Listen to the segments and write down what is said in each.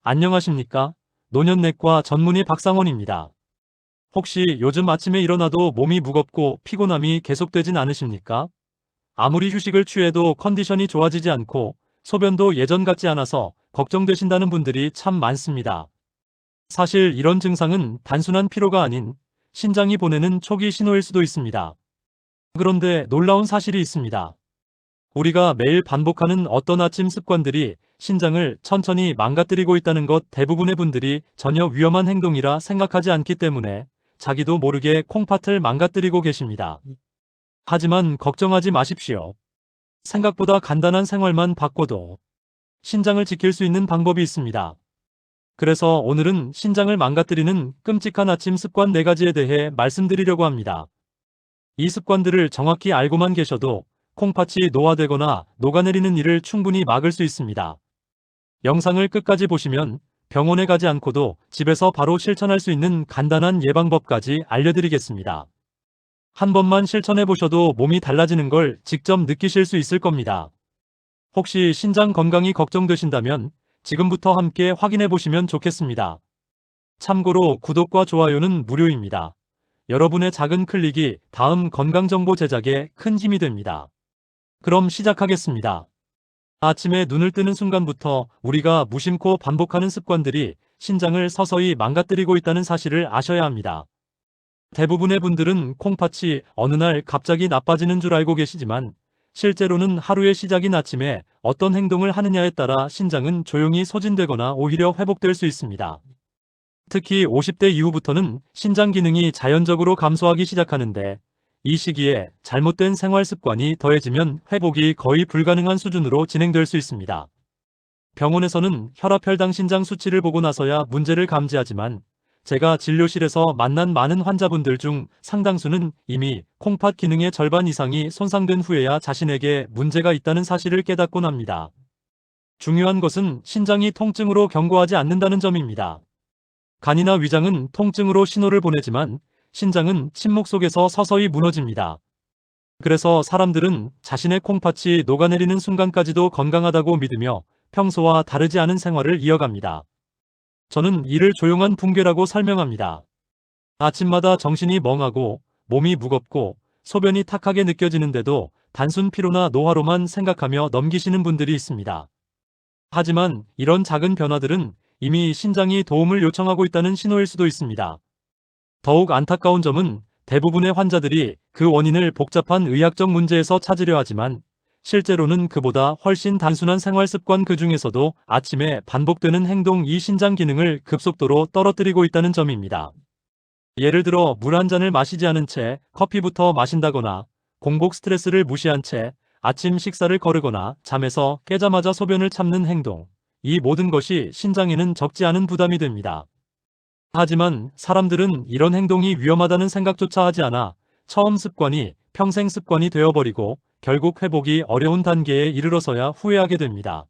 안녕하십니까? 노년내과 전문의 박상원입니다. 혹시 요즘 아침에 일어나도 몸이 무겁고 피곤함이 계속되진 않으십니까? 아무리 휴식을 취해도 컨디션이 좋아지지 않고 소변도 예전 같지 않아서 걱정되신다는 분들이 참 많습니다. 사실 이런 증상은 단순한 피로가 아닌 신장이 보내는 초기 신호일 수도 있습니다. 그런데 놀라운 사실이 있습니다. 우리가 매일 반복하는 어떤 아침 습관들이 신장을 천천히 망가뜨리고 있다는 것, 대부분의 분들이 전혀 위험한 행동이라 생각하지 않기 때문에 자기도 모르게 콩팥을 망가뜨리고 계십니다. 하지만 걱정하지 마십시오. 생각보다 간단한 생활만 바꿔도 신장을 지킬 수 있는 방법이 있습니다. 그래서 오늘은 신장을 망가뜨리는 끔찍한 아침 습관 4가지에 대해 말씀드리려고 합니다. 이 습관들을 정확히 알고만 계셔도 콩팥이 노화되거나 녹아내리는 일을 충분히 막을 수 있습니다. 영상을 끝까지 보시면 병원에 가지 않고도 집에서 바로 실천할 수 있는 간단한 예방법까지 알려드리겠습니다. 한 번만 실천해 보셔도 몸이 달라지는 걸 직접 느끼실 수 있을 겁니다. 혹시 신장 건강이 걱정되신다면 지금부터 함께 확인해 보시면 좋겠습니다. 참고로 구독과 좋아요는 무료입니다. 여러분의 작은 클릭이 다음 건강정보 제작에 큰 힘이 됩니다. 그럼 시작하겠습니다. 아침에 눈을 뜨는 순간부터 우리가 무심코 반복하는 습관들이 신장을 서서히 망가뜨리고 있다는 사실을 아셔야 합니다. 대부분의 분들은 콩팥이 어느 날 갑자기 나빠지는 줄 알고 계시지만 실제로는 하루의 시작인 아침에 어떤 행동을 하느냐에 따라 신장은 조용히 소진되거나 오히려 회복될 수 있습니다. 특히 50대 이후부터는 신장 기능이 자연적으로 감소하기 시작하는데 이 시기에 잘못된 생활 습관이 더해지면 회복이 거의 불가능한 수준으로 진행될 수 있습니다. 병원에서는 혈압-혈당 신장 수치를 보고 나서야 문제를 감지하지만 제가 진료실에서 만난 많은 환자분들 중 상당수는 이미 콩팥 기능의 절반 이상이 손상된 후에야 자신에게 문제가 있다는 사실을 깨닫곤 합니다. 중요한 것은 신장이 통증으로 경고하지 않는다는 점입니다. 간이나 위장은 통증으로 신호를 보내지만 신장은 침묵 속에서 서서히 무너집니다. 그래서 사람들은 자신의 콩팥이 녹아내리는 순간까지도 건강하다고 믿으며 평소와 다르지 않은 생활을 이어갑니다. 저는 이를 조용한 붕괴라고 설명합니다. 아침마다 정신이 멍하고 몸이 무겁고 소변이 탁하게 느껴지는데도 단순 피로나 노화로만 생각하며 넘기시는 분들이 있습니다. 하지만 이런 작은 변화들은 이미 신장이 도움을 요청하고 있다는 신호일 수도 있습니다. 더욱 안타까운 점은 대부분의 환자들이 그 원인을 복잡한 의학적 문제에서 찾으려 하지만 실제로는 그보다 훨씬 단순한 생활 습관, 그 중에서도 아침에 반복되는 행동, 이 신장 기능을 급속도로 떨어뜨리고 있다는 점입니다. 예를 들어 물 한 잔을 마시지 않은 채 커피부터 마신다거나 공복 스트레스를 무시한 채 아침 식사를 거르거나 잠에서 깨자마자 소변을 참는 행동, 이 모든 것이 신장에는 적지 않은 부담이 됩니다. 하지만 사람들은 이런 행동이 위험하다는 생각조차 하지 않아 처음 습관이 평생 습관이 되어버리고 결국 회복이 어려운 단계에 이르러서야 후회하게 됩니다.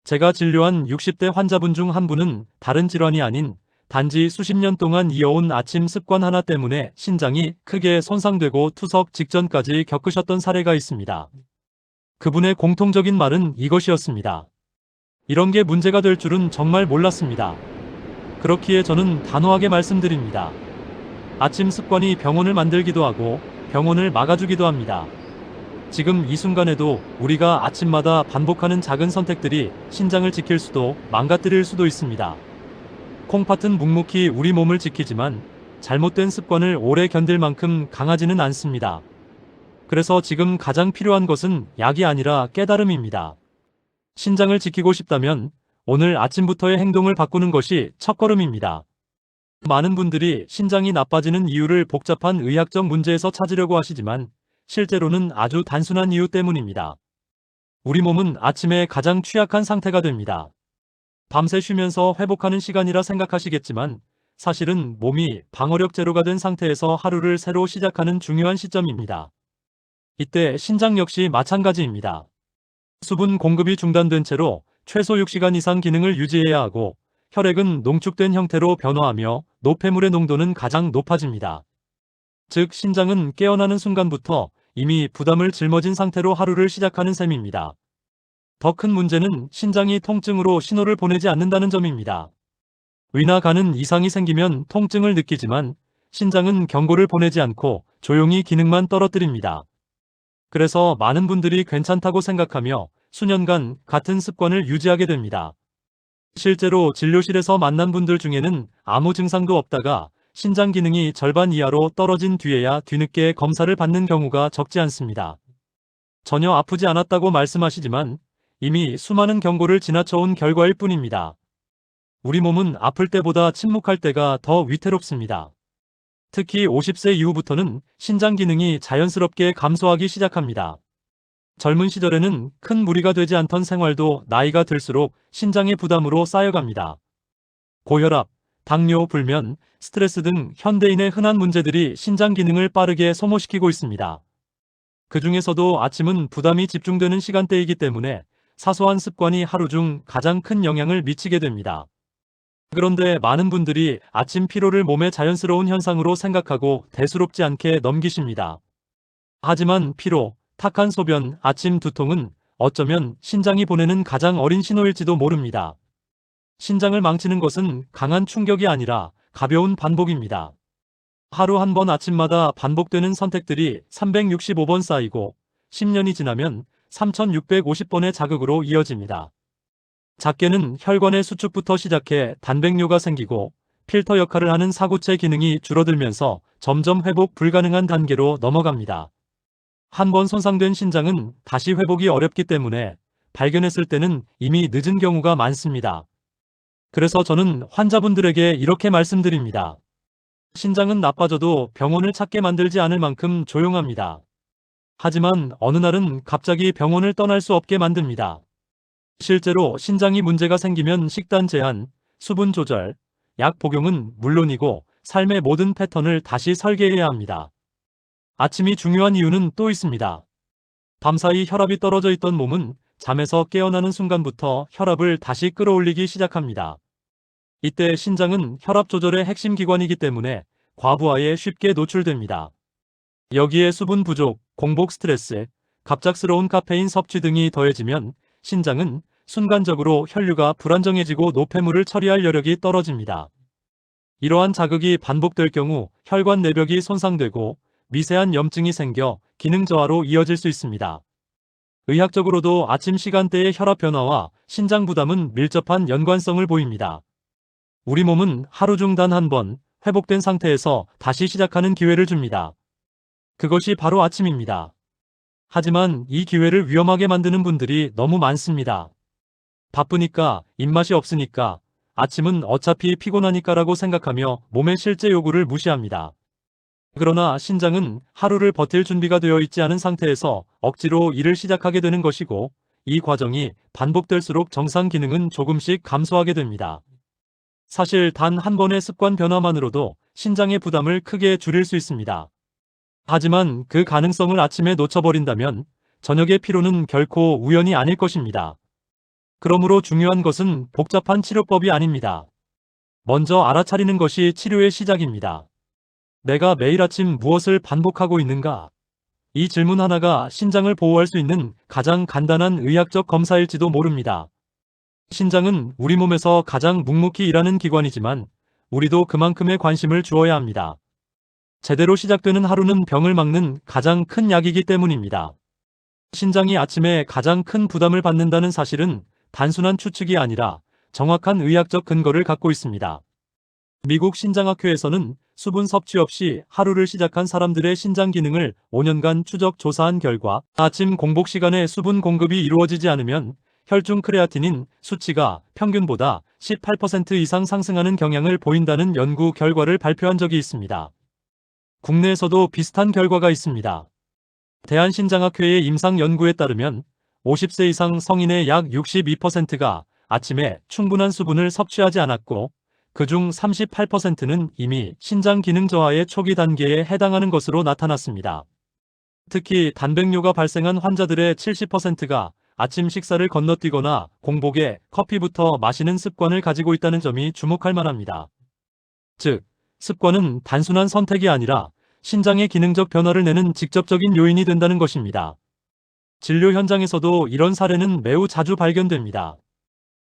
제가 진료한 60대 환자분 중 한 분은 다른 질환이 아닌 단지 수십 년 동안 이어온 아침 습관 하나 때문에 신장이 크게 손상되고 투석 직전까지 겪으셨던 사례가 있습니다. 그분의 공통적인 말은 이것이었습니다. 이런 게 문제가 될 줄은 정말 몰랐습니다. 그렇기에 저는 단호하게 말씀드립니다. 아침 습관이 병원을 만들기도 하고 병원을 막아주기도 합니다. 지금 이 순간에도 우리가 아침마다 반복하는 작은 선택들이 신장을 지킬 수도 망가뜨릴 수도 있습니다. 콩팥은 묵묵히 우리 몸을 지키지만 잘못된 습관을 오래 견딜 만큼 강하지는 않습니다. 그래서 지금 가장 필요한 것은 약이 아니라 깨달음입니다. 신장을 지키고 싶다면 오늘 아침부터의 행동을 바꾸는 것이 첫걸음입니다. 많은 분들이 신장이 나빠지는 이유를 복잡한 의학적 문제에서 찾으려고 하시지만 실제로는 아주 단순한 이유 때문입니다. 우리 몸은 아침에 가장 취약한 상태가 됩니다. 밤새 쉬면서 회복하는 시간이라 생각하시겠지만 사실은 몸이 방어력 제로가 된 상태에서 하루를 새로 시작하는 중요한 시점입니다. 이때 신장 역시 마찬가지입니다. 수분 공급이 중단된 채로 최소 6시간 이상 기능을 유지해야 하고 혈액은 농축된 형태로 변화하며 노폐물의 농도는 가장 높아집니다. 즉 신장은 깨어나는 순간부터 이미 부담을 짊어진 상태로 하루를 시작하는 셈입니다. 더 큰 문제는 신장이 통증으로 신호를 보내지 않는다는 점입니다. 위나 간은 이상이 생기면 통증을 느끼지만 신장은 경고를 보내지 않고 조용히 기능만 떨어뜨립니다. 그래서 많은 분들이 괜찮다고 생각하며 수년간 같은 습관을 유지하게 됩니다. 실제로 진료실에서 만난 분들 중에는 아무 증상도 없다가 신장 기능이 절반 이하로 떨어진 뒤에야 뒤늦게 검사를 받는 경우가 적지 않습니다. 전혀 아프지 않았다고 말씀하시지만 이미 수많은 경고를 지나쳐온 결과일 뿐입니다. 우리 몸은 아플 때보다 침묵할 때가 더 위태롭습니다. 특히 50세 이후부터는 신장 기능이 자연스럽게 감소하기 시작합니다. 젊은 시절에는 큰 무리가 되지 않던 생활도 나이가 들수록 신장의 부담으로 쌓여갑니다. 고혈압, 당뇨, 불면, 스트레스 등 현대인의 흔한 문제들이 신장 기능을 빠르게 소모시키고 있습니다. 그 중에서도 아침은 부담이 집중되는 시간대이기 때문에 사소한 습관이 하루 중 가장 큰 영향을 미치게 됩니다. 그런데 많은 분들이 아침 피로를 몸의 자연스러운 현상으로 생각하고 대수롭지 않게 넘기십니다. 하지만 피로, 탁한 소변, 아침 두통은 어쩌면 신장이 보내는 가장 어린 신호일지도 모릅니다. 신장을 망치는 것은 강한 충격이 아니라 가벼운 반복입니다. 하루 한 번 아침마다 반복되는 선택들이 365번 쌓이고 10년이 지나면 3650번의 자극으로 이어집니다. 작게는 혈관의 수축부터 시작해 단백뇨가 생기고 필터 역할을 하는 사구체 기능이 줄어들면서 점점 회복 불가능한 단계로 넘어갑니다. 한 번 손상된 신장은 다시 회복이 어렵기 때문에 발견했을 때는 이미 늦은 경우가 많습니다. 그래서 저는 환자분들에게 이렇게 말씀드립니다. 신장은 나빠져도 병원을 찾게 만들지 않을 만큼 조용합니다. 하지만 어느 날은 갑자기 병원을 떠날 수 없게 만듭니다. 실제로 신장이 문제가 생기면 식단 제한, 수분 조절, 약 복용은 물론이고 삶의 모든 패턴을 다시 설계해야 합니다. 아침이 중요한 이유는 또 있습니다. 밤사이 혈압이 떨어져 있던 몸은 잠에서 깨어나는 순간부터 혈압을 다시 끌어올리기 시작합니다. 이때 신장은 혈압 조절의 핵심 기관이기 때문에 과부하에 쉽게 노출됩니다. 여기에 수분 부족, 공복 스트레스, 갑작스러운 카페인 섭취 등이 더해지면 신장은 순간적으로 혈류가 불안정해지고 노폐물을 처리할 여력이 떨어집니다. 이러한 자극이 반복될 경우 혈관 내벽이 손상되고 미세한 염증이 생겨 기능 저하로 이어질 수 있습니다. 의학적으로도 아침 시간대의 혈압 변화와 신장 부담은 밀접한 연관성을 보입니다. 우리 몸은 하루 중 단 한 번 회복된 상태에서 다시 시작하는 기회를 줍니다. 그것이 바로 아침입니다. 하지만 이 기회를 위험하게 만드는 분들이 너무 많습니다. 바쁘니까, 입맛이 없으니까, 아침은 어차피 피곤하니까라고 생각하며 몸의 실제 요구를 무시합니다. 그러나 신장은 하루를 버틸 준비가 되어 있지 않은 상태에서 억지로 일을 시작하게 되는 것이고, 이 과정이 반복될수록 정상 기능은 조금씩 감소하게 됩니다. 사실 단 한 번의 습관 변화만으로도 신장의 부담을 크게 줄일 수 있습니다. 하지만 그 가능성을 아침에 놓쳐버린다면 저녁의 피로는 결코 우연이 아닐 것입니다. 그러므로 중요한 것은 복잡한 치료법이 아닙니다. 먼저 알아차리는 것이 치료의 시작입니다. 내가 매일 아침 무엇을 반복하고 있는가? 이 질문 하나가 신장을 보호할 수 있는 가장 간단한 의학적 검사일지도 모릅니다. 신장은 우리 몸에서 가장 묵묵히 일하는 기관이지만 우리도 그만큼의 관심을 주어야 합니다. 제대로 시작되는 하루는 병을 막는 가장 큰 약이기 때문입니다. 신장이 아침에 가장 큰 부담을 받는다는 사실은 단순한 추측이 아니라 정확한 의학적 근거를 갖고 있습니다. 미국 신장학회에서는 수분 섭취 없이 하루를 시작한 사람들의 신장 기능을 5년간 추적 조사한 결과 아침 공복 시간에 수분 공급이 이루어지지 않으면 혈중 크레아티닌 수치가 평균보다 18% 이상 상승하는 경향을 보인다는 연구 결과를 발표한 적이 있습니다. 국내에서도 비슷한 결과가 있습니다. 대한신장학회의 임상 연구에 따르면 50세 이상 성인의 약 62%가 아침에 충분한 수분을 섭취하지 않았고 그중 38%는 이미 신장 기능 저하의 초기 단계에 해당하는 것으로 나타났습니다. 특히 단백뇨가 발생한 환자들의 70%가 아침 식사를 건너뛰거나 공복에 커피부터 마시는 습관을 가지고 있다는 점이 주목할 만합니다. 즉, 습관은 단순한 선택이 아니라 신장의 기능적 변화를 내는 직접적인 요인이 된다는 것입니다. 진료 현장에서도 이런 사례는 매우 자주 발견됩니다.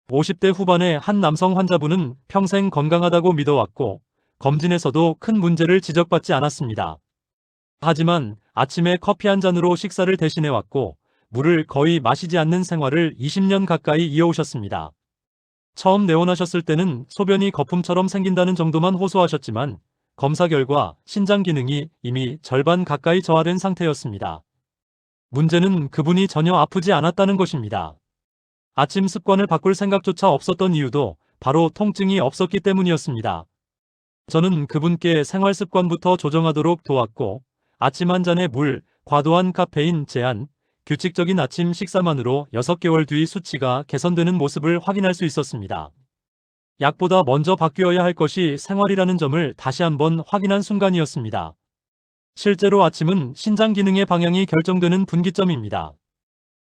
50대 후반의 한 남성 환자분은 평생 건강하다고 믿어왔고 검진에서도 큰 문제를 지적받지 않았습니다. 하지만 아침에 커피 한 잔으로 식사를 대신해왔고 물을 거의 마시지 않는 생활을 20년 가까이 이어오셨습니다. 처음 내원하셨을 때는 소변이 거품처럼 생긴다는 정도만 호소하셨지만 검사 결과 신장 기능이 이미 절반 가까이 저하된 상태였습니다. 문제는 그분이 전혀 아프지 않았다는 것입니다. 아침 습관을 바꿀 생각조차 없었던 이유도 바로 통증이 없었기 때문이었습니다. 저는 그분께 생활 습관부터 조정하도록 도왔고 아침 한 잔의 물, 과도한 카페인 제한, 규칙적인 아침 식사만으로 6개월 뒤 수치가 개선되는 모습을 확인할 수 있었습니다. 약보다 먼저 바뀌어야 할 것이 생활이라는 점을 다시 한번 확인한 순간이었습니다. 실제로 아침은 신장 기능의 방향이 결정되는 분기점입니다.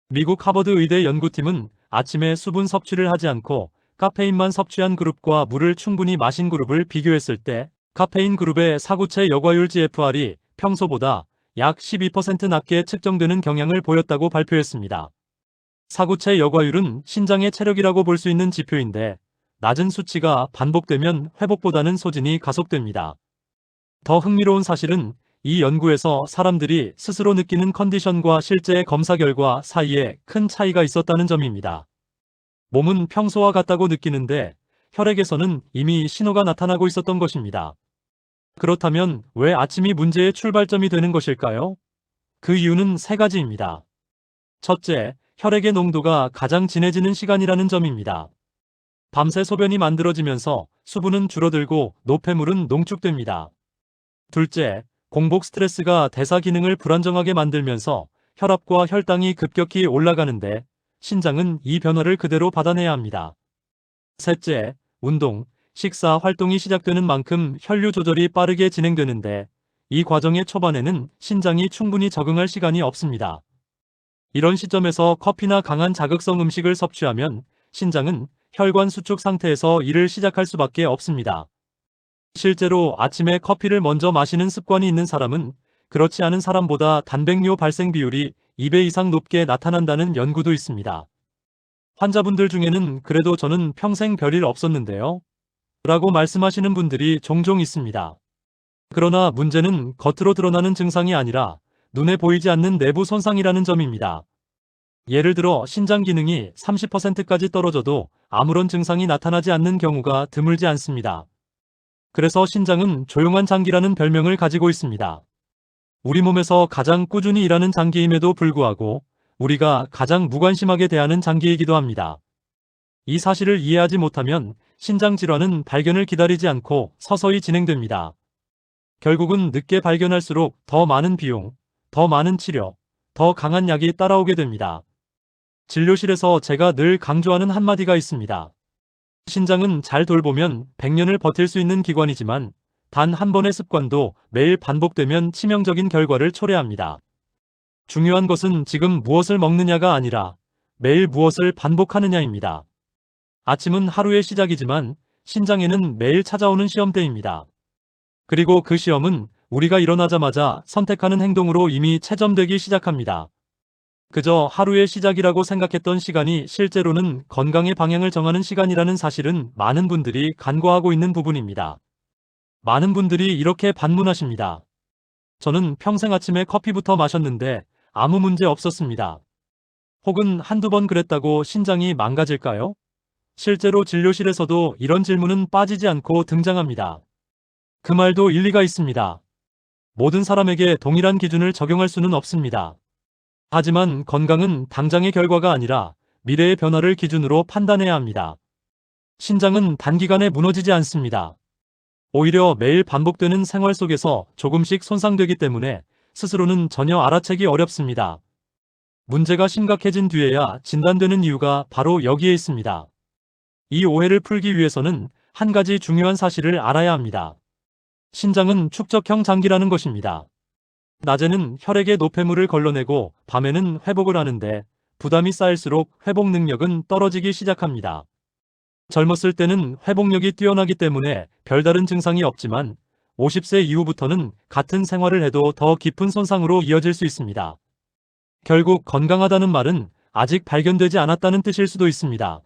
미국 하버드 의대 연구팀은 아침에 수분 섭취를 하지 않고 카페인만 섭취한 그룹과 물을 충분히 마신 그룹을 비교했을 때 카페인 그룹의 사구체 여과율 GFR이 평소보다 약 12% 낮게 측정되는 경향을 보였다고 발표했습니다. 사구체 여과율은 신장의 체력이라고 볼 수 있는 지표인데 낮은 수치가 반복되면 회복보다는 소진이 가속됩니다. 더 흥미로운 사실은 이 연구에서 사람들이 스스로 느끼는 컨디션과 실제 검사 결과 사이에 큰 차이가 있었다는 점입니다. 몸은 평소와 같다고 느끼는데 혈액에서는 이미 신호가 나타나고 있었던 것입니다. 그렇다면 왜 아침이 문제의 출발점이 되는 것일까요? 그 이유는 세 가지입니다. 첫째, 혈액의 농도가 가장 진해지는 시간이라는 점입니다. 밤새 소변이 만들어지면서 수분은 줄어들고 노폐물은 농축됩니다. 둘째, 공복 스트레스가 대사 기능을 불안정하게 만들면서 혈압과 혈당이 급격히 올라가는데 신장은 이 변화를 그대로 받아내야 합니다. 셋째, 운동, 식사 활동이 시작되는 만큼 혈류 조절이 빠르게 진행되는데 이 과정의 초반에는 신장이 충분히 적응할 시간이 없습니다. 이런 시점에서 커피나 강한 자극성 음식을 섭취하면 신장은 혈관 수축 상태에서 일을 시작할 수밖에 없습니다. 실제로 아침에 커피를 먼저 마시는 습관이 있는 사람은 그렇지 않은 사람보다 단백뇨 발생 비율이 2배 이상 높게 나타난다는 연구도 있습니다. 환자분들 중에는 그래도 저는 평생 별일 없었는데요 라고 말씀하시는 분들이 종종 있습니다. 그러나 문제는 겉으로 드러나는 증상이 아니라 눈에 보이지 않는 내부 손상이라는 점입니다. 예를 들어 신장 기능이 30%까지 떨어져도 아무런 증상이 나타나지 않는 경우가 드물지 않습니다. 그래서 신장은 조용한 장기라는 별명을 가지고 있습니다. 우리 몸에서 가장 꾸준히 일하는 장기임에도 불구하고 우리가 가장 무관심하게 대하는 장기이기도 합니다. 이 사실을 이해하지 못하면 신장 질환은 발견을 기다리지 않고 서서히 진행됩니다. 결국은 늦게 발견할수록 더 많은 비용, 더 많은 치료, 더 강한 약이 따라오게 됩니다. 진료실에서 제가 늘 강조하는 한마디가 있습니다. 신장은 잘 돌보면 100년을 버틸 수 있는 기관이지만 단 한 번의 습관도 매일 반복되면 치명적인 결과를 초래합니다. 중요한 것은 지금 무엇을 먹느냐가 아니라 매일 무엇을 반복하느냐입니다. 아침은 하루의 시작이지만 신장에는 매일 찾아오는 시험대입니다. 그리고 그 시험은 우리가 일어나자마자 선택하는 행동으로 이미 채점되기 시작합니다. 그저 하루의 시작이라고 생각했던 시간이 실제로는 건강의 방향을 정하는 시간이라는 사실은 많은 분들이 간과하고 있는 부분입니다. 많은 분들이 이렇게 반문하십니다. 저는 평생 아침에 커피부터 마셨는데 아무 문제 없었습니다. 혹은 한두 번 그랬다고 신장이 망가질까요? 실제로 진료실에서도 이런 질문은 빠지지 않고 등장합니다. 그 말도 일리가 있습니다. 모든 사람에게 동일한 기준을 적용할 수는 없습니다. 하지만 건강은 당장의 결과가 아니라 미래의 변화를 기준으로 판단해야 합니다. 신장은 단기간에 무너지지 않습니다. 오히려 매일 반복되는 생활 속에서 조금씩 손상되기 때문에 스스로는 전혀 알아채기 어렵습니다. 문제가 심각해진 뒤에야 진단되는 이유가 바로 여기에 있습니다. 이 오해를 풀기 위해서는 한 가지 중요한 사실을 알아야 합니다. 신장은 축적형 장기라는 것입니다. 낮에는 혈액의 노폐물을 걸러내고 밤에는 회복을 하는데 부담이 쌓일수록 회복 능력은 떨어지기 시작합니다. 젊었을 때는 회복력이 뛰어나기 때문에 별다른 증상이 없지만 50세 이후부터는 같은 생활을 해도 더 깊은 손상으로 이어질 수 있습니다. 결국 건강하다는 말은 아직 발견되지 않았다는 뜻일 수도 있습니다.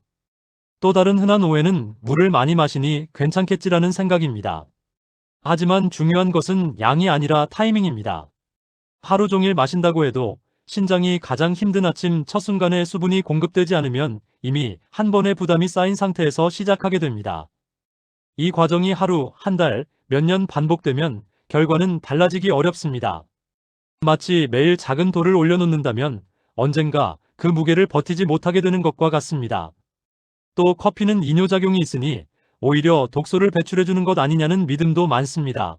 또 다른 흔한 오해는 물을 많이 마시니 괜찮겠지라는 생각입니다. 하지만 중요한 것은 양이 아니라 타이밍입니다. 하루 종일 마신다고 해도 신장이 가장 힘든 아침 첫 순간에 수분이 공급되지 않으면 이미 한 번의 부담이 쌓인 상태에서 시작하게 됩니다. 이 과정이 하루, 한 달, 몇 년 반복되면 결과는 달라지기 어렵습니다. 마치 매일 작은 돌을 올려놓는다면 언젠가 그 무게를 버티지 못하게 되는 것과 같습니다. 또 커피는 이뇨작용이 있으니 오히려 독소를 배출해주는 것 아니냐는 믿음도 많습니다.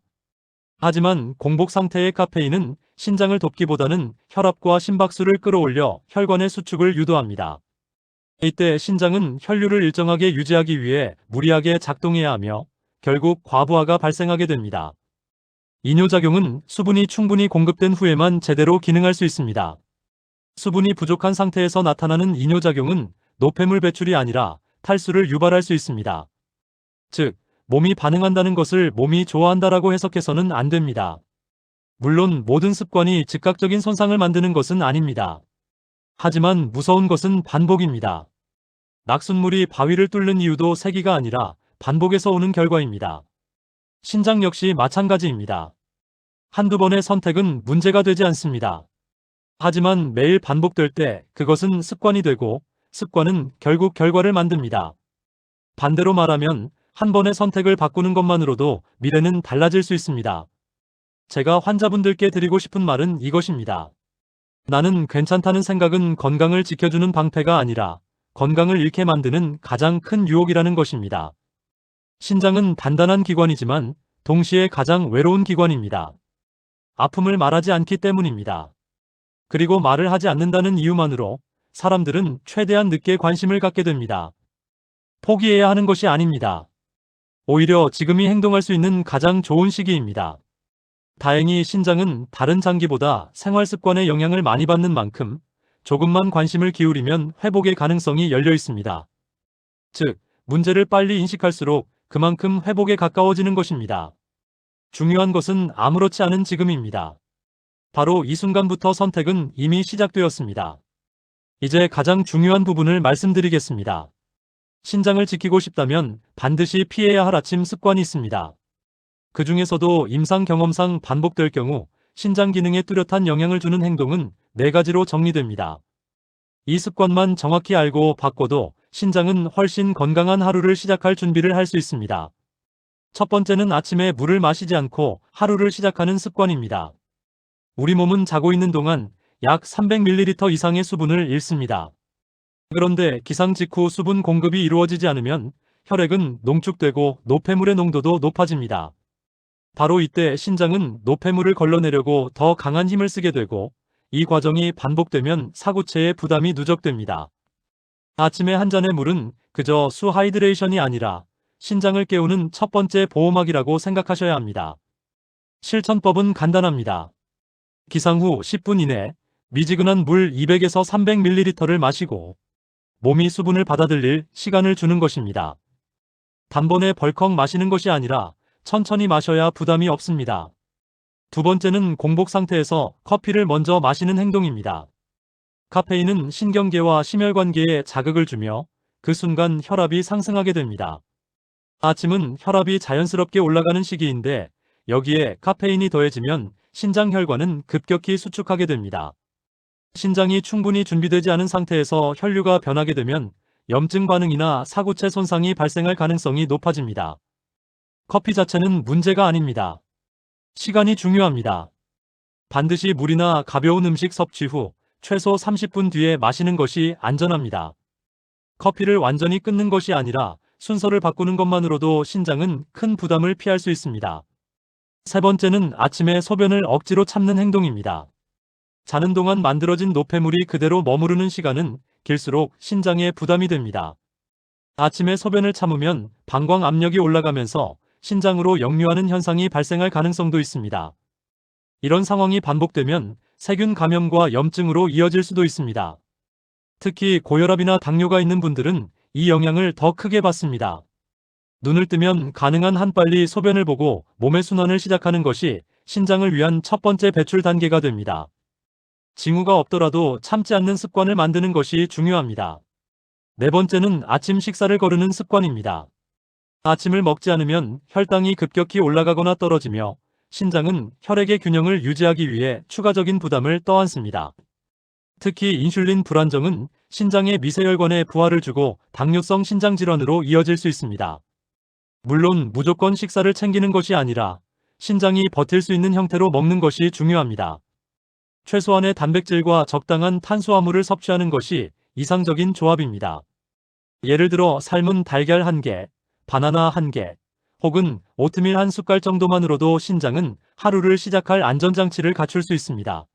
하지만 공복 상태의 카페인은 신장을 돕기보다는 혈압과 심박수를 끌어올려 혈관의 수축을 유도합니다. 이때 신장은 혈류를 일정하게 유지하기 위해 무리하게 작동해야 하며 결국 과부하가 발생하게 됩니다. 이뇨작용은 수분이 충분히 공급된 후에만 제대로 기능할 수 있습니다. 수분이 부족한 상태에서 나타나는 이뇨작용은 노폐물 배출이 아니라 탈수를 유발할 수 있습니다. 즉, 몸이 반응한다는 것을 몸이 좋아한다라고 해석해서는 안 됩니다. 물론 모든 습관이 즉각적인 손상을 만드는 것은 아닙니다. 하지만 무서운 것은 반복입니다. 낙숫물이 바위를 뚫는 이유도 세기가 아니라 반복에서 오는 결과입니다. 신장 역시 마찬가지입니다. 한두 번의 선택은 문제가 되지 않습니다. 하지만 매일 반복될 때 그것은 습관이 되고 습관은 결국 결과를 만듭니다. 반대로 말하면 한 번의 선택을 바꾸는 것만으로도 미래는 달라질 수 있습니다. 제가 환자분들께 드리고 싶은 말은 이것입니다. 나는 괜찮다는 생각은 건강을 지켜주는 방패가 아니라 건강을 잃게 만드는 가장 큰 유혹이라는 것입니다. 신장은 단단한 기관이지만 동시에 가장 외로운 기관입니다. 아픔을 말하지 않기 때문입니다. 그리고 말을 하지 않는다는 이유만으로 사람들은 최대한 늦게 관심을 갖게 됩니다. 포기해야 하는 것이 아닙니다. 오히려 지금이 행동할 수 있는 가장 좋은 시기입니다. 다행히 신장은 다른 장기보다 생활 습관의 영향을 많이 받는 만큼 조금만 관심을 기울이면 회복의 가능성이 열려 있습니다. 즉, 문제를 빨리 인식할수록 그만큼 회복에 가까워지는 것입니다. 중요한 것은 아무렇지 않은 지금입니다. 바로 이 순간부터 선택은 이미 시작되었습니다. 이제 가장 중요한 부분을 말씀드리겠습니다. 신장을 지키고 싶다면 반드시 피해야 할 아침 습관이 있습니다. 그 중에서도 임상 경험상 반복될 경우 신장 기능에 뚜렷한 영향을 주는 행동은 4가지로 정리됩니다. 이 습관만 정확히 알고 바꿔도 신장은 훨씬 건강한 하루를 시작할 준비를 할 수 있습니다. 첫 번째는 아침에 물을 마시지 않고 하루를 시작하는 습관입니다. 우리 몸은 자고 있는 동안 약 300ml 이상의 수분을 잃습니다. 그런데 기상 직후 수분 공급이 이루어지지 않으면 혈액은 농축되고 노폐물의 농도도 높아집니다. 바로 이때 신장은 노폐물을 걸러내려고 더 강한 힘을 쓰게 되고 이 과정이 반복되면 사구체의 부담이 누적됩니다. 아침에 한 잔의 물은 그저 수하이드레이션이 아니라 신장을 깨우는 첫 번째 보호막이라고 생각하셔야 합니다. 실천법은 간단합니다. 기상 후 10분 이내 미지근한 물 200에서 300ml를 마시고 몸이 수분을 받아들일 시간을 주는 것입니다. 단번에 벌컥 마시는 것이 아니라 천천히 마셔야 부담이 없습니다. 두 번째는 공복 상태에서 커피를 먼저 마시는 행동입니다. 카페인은 신경계와 심혈관계에 자극을 주며 그 순간 혈압이 상승하게 됩니다. 아침은 혈압이 자연스럽게 올라가는 시기인데 여기에 카페인이 더해지면 신장 혈관은 급격히 수축하게 됩니다. 신장이 충분히 준비되지 않은 상태에서 혈류가 변하게 되면 염증 반응이나 사구체 손상이 발생할 가능성이 높아집니다. 커피 자체는 문제가 아닙니다. 시간이 중요합니다. 반드시 물이나 가벼운 음식 섭취 후 최소 30분 뒤에 마시는 것이 안전합니다. 커피를 완전히 끊는 것이 아니라 순서를 바꾸는 것만으로도 신장은 큰 부담을 피할 수 있습니다. 세 번째는 아침에 소변을 억지로 참는 행동입니다. 자는 동안 만들어진 노폐물이 그대로 머무르는 시간은 길수록 신장에 부담이 됩니다. 아침에 소변을 참으면 방광 압력이 올라가면서 신장으로 역류하는 현상이 발생할 가능성도 있습니다. 이런 상황이 반복되면 세균 감염과 염증으로 이어질 수도 있습니다. 특히 고혈압이나 당뇨가 있는 분들은 이 영향을 더 크게 받습니다. 눈을 뜨면 가능한 한 빨리 소변을 보고 몸의 순환을 시작하는 것이 신장을 위한 첫 번째 배출 단계가 됩니다. 징후가 없더라도 참지 않는 습관을 만드는 것이 중요합니다. 네 번째는 아침 식사를 거르는 습관입니다. 아침을 먹지 않으면 혈당이 급격히 올라가거나 떨어지며 신장은 혈액의 균형을 유지하기 위해 추가적인 부담을 떠안습니다. 특히 인슐린 불안정은 신장의 미세혈관에 부하를 주고 당뇨성 신장질환으로 이어질 수 있습니다. 물론 무조건 식사를 챙기는 것이 아니라 신장이 버틸 수 있는 형태로 먹는 것이 중요합니다. 최소한의 단백질과 적당한 탄수화물을 섭취하는 것이 이상적인 조합입니다. 예를 들어 삶은 달걀 1개, 바나나 1개, 혹은 오트밀 1숟갈 정도만으로도 신장은 하루를 시작할 안전장치를 갖출 수 있습니다.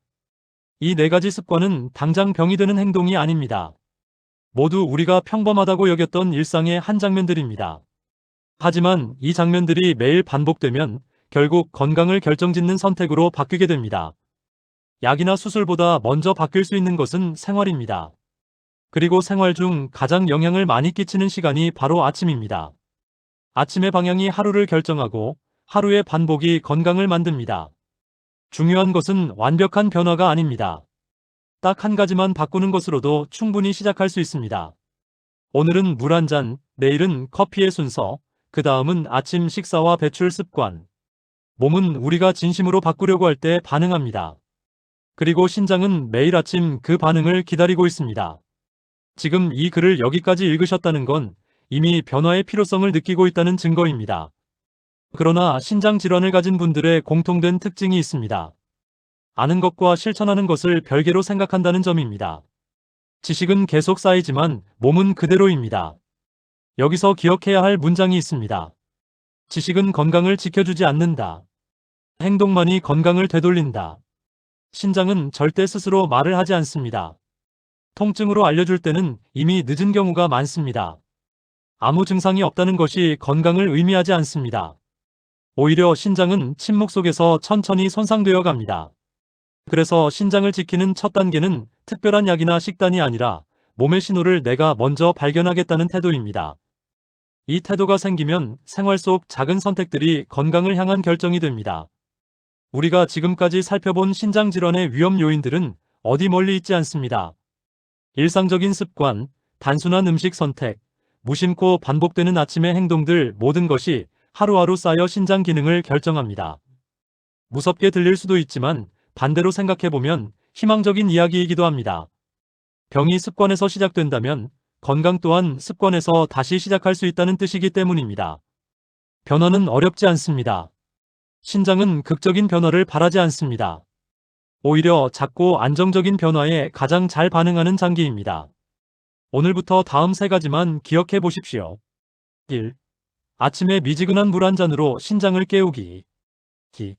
이 4가지 습관은 당장 병이 되는 행동이 아닙니다. 모두 우리가 평범하다고 여겼던 일상의 한 장면들입니다. 하지만 이 장면들이 매일 반복되면 결국 건강을 결정짓는 선택으로 바뀌게 됩니다. 약이나 수술보다 먼저 바뀔 수 있는 것은 생활입니다. 그리고 생활 중 가장 영향을 많이 끼치는 시간이 바로 아침입니다. 아침의 방향이 하루를 결정하고 하루의 반복이 건강을 만듭니다. 중요한 것은 완벽한 변화가 아닙니다. 딱 한 가지만 바꾸는 것으로도 충분히 시작할 수 있습니다. 오늘은 물 한 잔, 내일은 커피의 순서, 그 다음은 아침 식사와 배출 습관. 몸은 우리가 진심으로 바꾸려고 할 때 반응합니다. 그리고 신장은 매일 아침 그 반응을 기다리고 있습니다. 지금 이 글을 여기까지 읽으셨다는 건 이미 변화의 필요성을 느끼고 있다는 증거입니다. 그러나 신장 질환을 가진 분들의 공통된 특징이 있습니다. 아는 것과 실천하는 것을 별개로 생각한다는 점입니다. 지식은 계속 쌓이지만 몸은 그대로입니다. 여기서 기억해야 할 문장이 있습니다. 지식은 건강을 지켜주지 않는다. 행동만이 건강을 되돌린다. 신장은 절대 스스로 말을 하지 않습니다. 통증으로 알려줄 때는 이미 늦은 경우가 많습니다. 아무 증상이 없다는 것이 건강을 의미하지 않습니다. 오히려 신장은 침묵 속에서 천천히 손상되어 갑니다. 그래서 신장을 지키는 첫 단계는 특별한 약이나 식단이 아니라 몸의 신호를 내가 먼저 발견하겠다는 태도입니다. 이 태도가 생기면 생활 속 작은 선택들이 건강을 향한 결정이 됩니다. 우리가 지금까지 살펴본 신장 질환의 위험 요인들은 어디 멀리 있지 않습니다. 일상적인 습관, 단순한 음식 선택, 무심코 반복되는 아침의 행동들 모든 것이 하루하루 쌓여 신장 기능을 결정합니다. 무섭게 들릴 수도 있지만 반대로 생각해보면 희망적인 이야기이기도 합니다. 병이 습관에서 시작된다면 건강 또한 습관에서 다시 시작할 수 있다는 뜻이기 때문입니다. 변화는 어렵지 않습니다. 신장은 극적인 변화를 바라지 않습니다. 오히려 작고 안정적인 변화에 가장 잘 반응하는 장기입니다. 오늘부터 다음 3가지만 기억해 보십시오. 1. 아침에 미지근한 물 한 잔으로 신장을 깨우기. 2.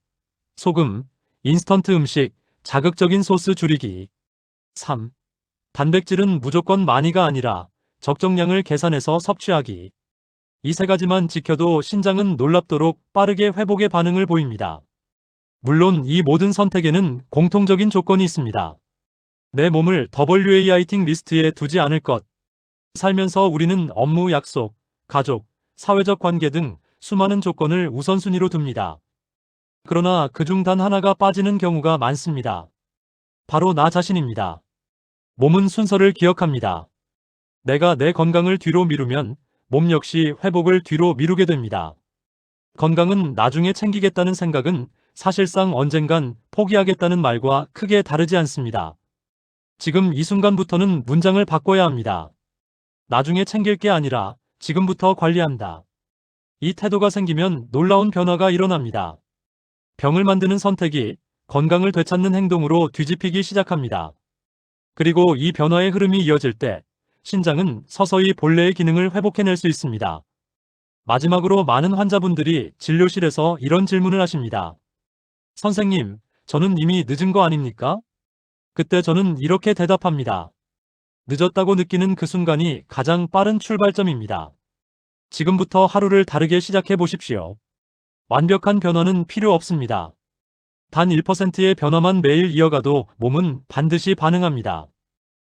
소금, 인스턴트 음식, 자극적인 소스 줄이기. 3. 단백질은 무조건 많이가 아니라 적정량을 계산해서 섭취하기. 이 3가지만 지켜도 신장은 놀랍도록 빠르게 회복의 반응을 보입니다. 물론 이 모든 선택에는 공통적인 조건이 있습니다. 내 몸을 WAI팅 리스트에 두지 않을 것. 살면서 우리는 업무 약속, 가족, 사회적 관계 등 수많은 조건을 우선순위로 둡니다. 그러나 그중 단 하나가 빠지는 경우가 많습니다. 바로 나 자신입니다. 몸은 순서를 기억합니다. 내가 내 건강을 뒤로 미루면 몸 역시 회복을 뒤로 미루게 됩니다. 건강은 나중에 챙기겠다는 생각은 사실상 언젠간 포기하겠다는 말과 크게 다르지 않습니다. 지금 이 순간부터는 문장을 바꿔야 합니다. 나중에 챙길 게 아니라 지금부터 관리한다. 이 태도가 생기면 놀라운 변화가 일어납니다. 병을 만드는 선택이 건강을 되찾는 행동으로 뒤집히기 시작합니다. 그리고 이 변화의 흐름이 이어질 때 신장은 서서히 본래의 기능을 회복해낼 수 있습니다. 마지막으로 많은 환자분들이 진료실에서 이런 질문을 하십니다. 선생님, 저는 이미 늦은 거 아닙니까? 그때 저는 이렇게 대답합니다. 늦었다고 느끼는 그 순간이 가장 빠른 출발점입니다. 지금부터 하루를 다르게 시작해 보십시오. 완벽한 변화는 필요 없습니다. 단 1%의 변화만 매일 이어가도 몸은 반드시 반응합니다.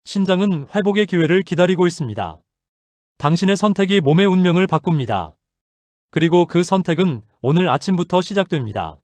신장은 회복의 기회를 기다리고 있습니다. 당신의 선택이 몸의 운명을 바꿉니다. 그리고 그 선택은 오늘 아침부터 시작됩니다.